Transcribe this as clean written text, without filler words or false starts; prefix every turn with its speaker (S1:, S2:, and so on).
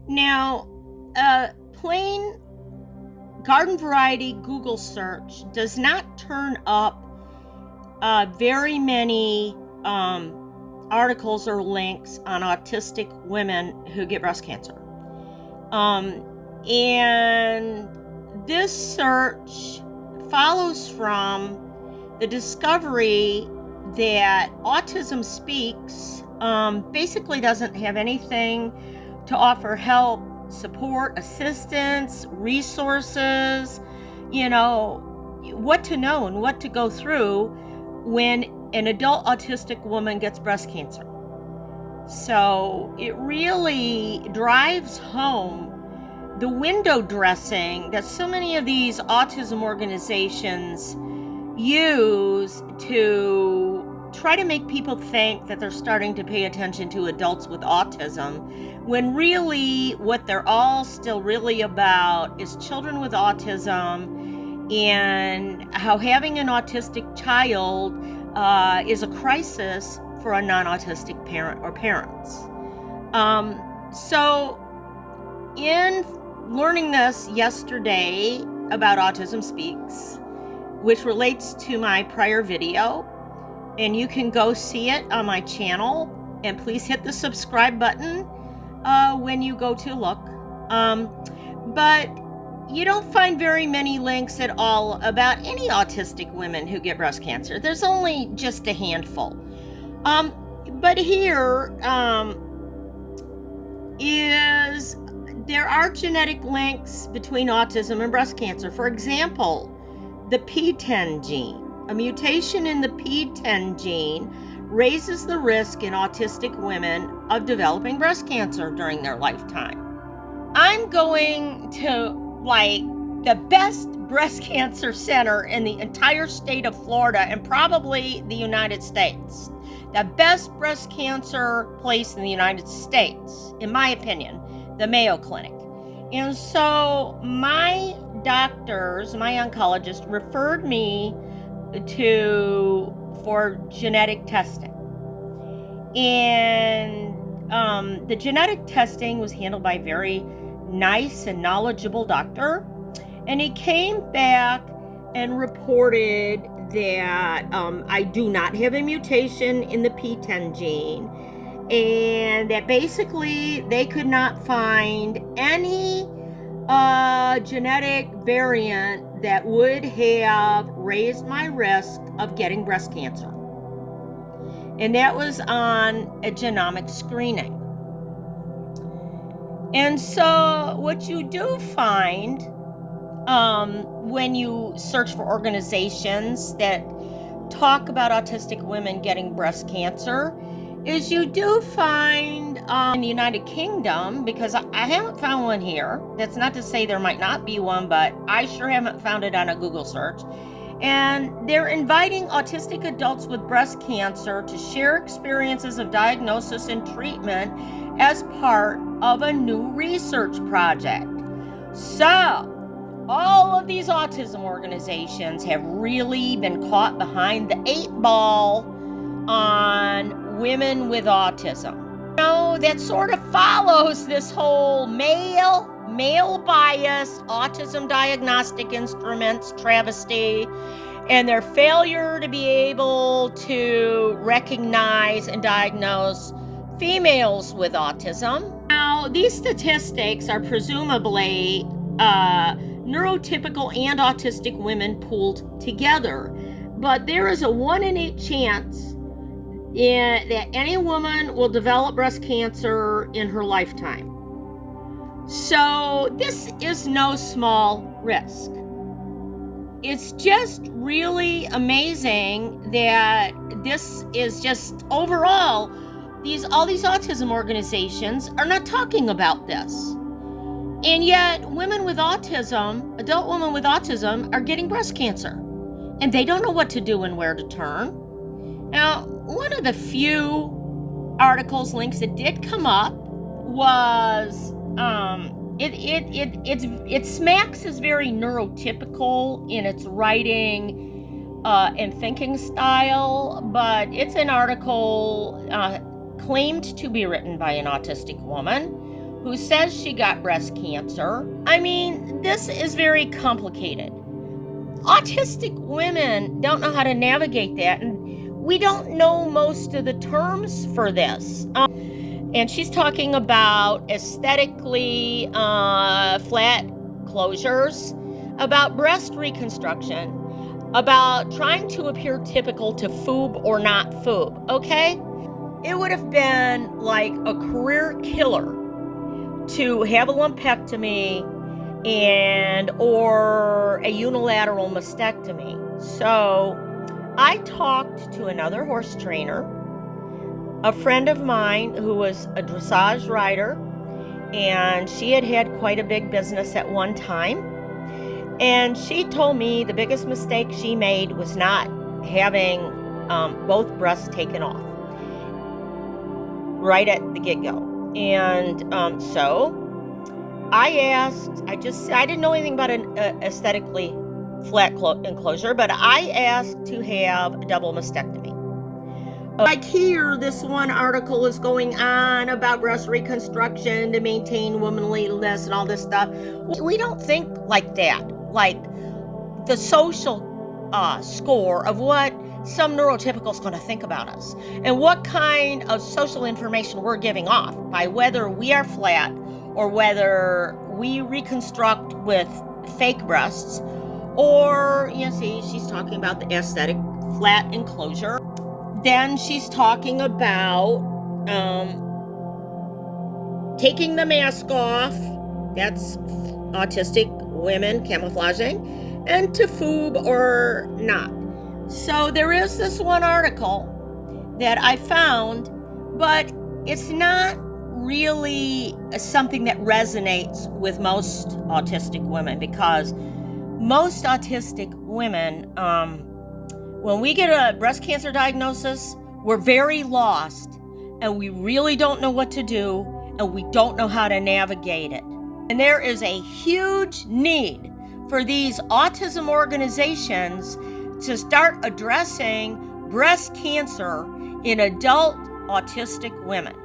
S1: Now, a plain garden variety Google search does not turn up very many articles or links on autistic women who get breast cancer. And this search follows from the discovery that Autism Speaks basically doesn't have anything to offer help, support, assistance, resources, what to know and what to go through when an adult autistic woman gets breast cancer. So it really drives home the window dressing that so many of these autism organizations use to try to make people think that they're starting to pay attention to adults with autism, when really what they're all still really about is children with autism, and how having an autistic child is a crisis for a non-autistic parent or parents. So in learning this yesterday about Autism Speaks, which relates to my prior video, and you can go see it on my channel, and please hit the subscribe button when you go to look. But you don't find very many links at all about any autistic women who get breast cancer. There's only just a handful. But here there are genetic links between autism and breast cancer. For example, the P10 gene. A mutation in the P10 gene raises the risk in autistic women of developing breast cancer during their lifetime. I'm going to the best breast cancer center in the entire state of Florida and probably the United States. The best breast cancer place in the United States, in my opinion, the Mayo Clinic. And so my doctors, my oncologist, referred me for genetic testing. And the genetic testing was handled by a very nice and knowledgeable doctor. And he came back and reported that I do not have a mutation in the P10 gene, and that basically they could not find any genetic variant that would have raised my risk of getting breast cancer. And that was on a genomic screening. And so what you do find when you search for organizations that talk about autistic women getting breast cancer is you do find in the United Kingdom, because I haven't found one here. That's not to say there might not be one, but I sure haven't found it on a Google search. And they're inviting autistic adults with breast cancer to share experiences of diagnosis and treatment as part of a new research project. So all of these autism organizations have really been caught behind the 8 ball on women with autism. That sort of follows this whole male-biased autism diagnostic instruments travesty, and their failure to be able to recognize and diagnose females with autism. Now, these statistics are presumably neurotypical and autistic women pooled together, but there is a 1 in 8 chance that any woman will develop breast cancer in her lifetime. So this is no small risk. It's just really amazing that this is just overall, all these autism organizations are not talking about this. And yet women with autism, adult women with autism, are getting breast cancer, and they don't know what to do and where to turn. Now, one of the few articles, links that did come up was it smacks as very neurotypical in its writing and thinking style, but it's an article claimed to be written by an autistic woman who says she got breast cancer. I mean, this is very complicated. Autistic women don't know how to navigate that, and we don't know most of the terms for this. And she's talking about aesthetically flat closures, about breast reconstruction, about trying to appear typical to foob or not foob, okay? It would have been like a career killer to have a lumpectomy or a unilateral mastectomy. So I talked to another horse trainer, a friend of mine who was a dressage rider, and she had quite a big business at one time. And she told me the biggest mistake she made was not having both breasts taken off right at the get-go. And so I asked, I didn't know anything about an aesthetically flat enclosure, but I asked to have a double mastectomy. Like here, this one article is going on about breast reconstruction to maintain womanliness and all this stuff. We don't think like that, like the social score of what some neurotypical is going to think about us and what kind of social information we're giving off by whether we are flat or whether we reconstruct with fake breasts, or, you see, she's talking about the aesthetic flat enclosure. Then she's talking about taking the mask off. That's autistic women camouflaging, and to foob or not. So there is this one article that I found, but it's not really something that resonates with most autistic women, because most autistic women, when we get a breast cancer diagnosis, we're very lost and we really don't know what to do and we don't know how to navigate it. And there is a huge need for these autism organizations to start addressing breast cancer in adult autistic women.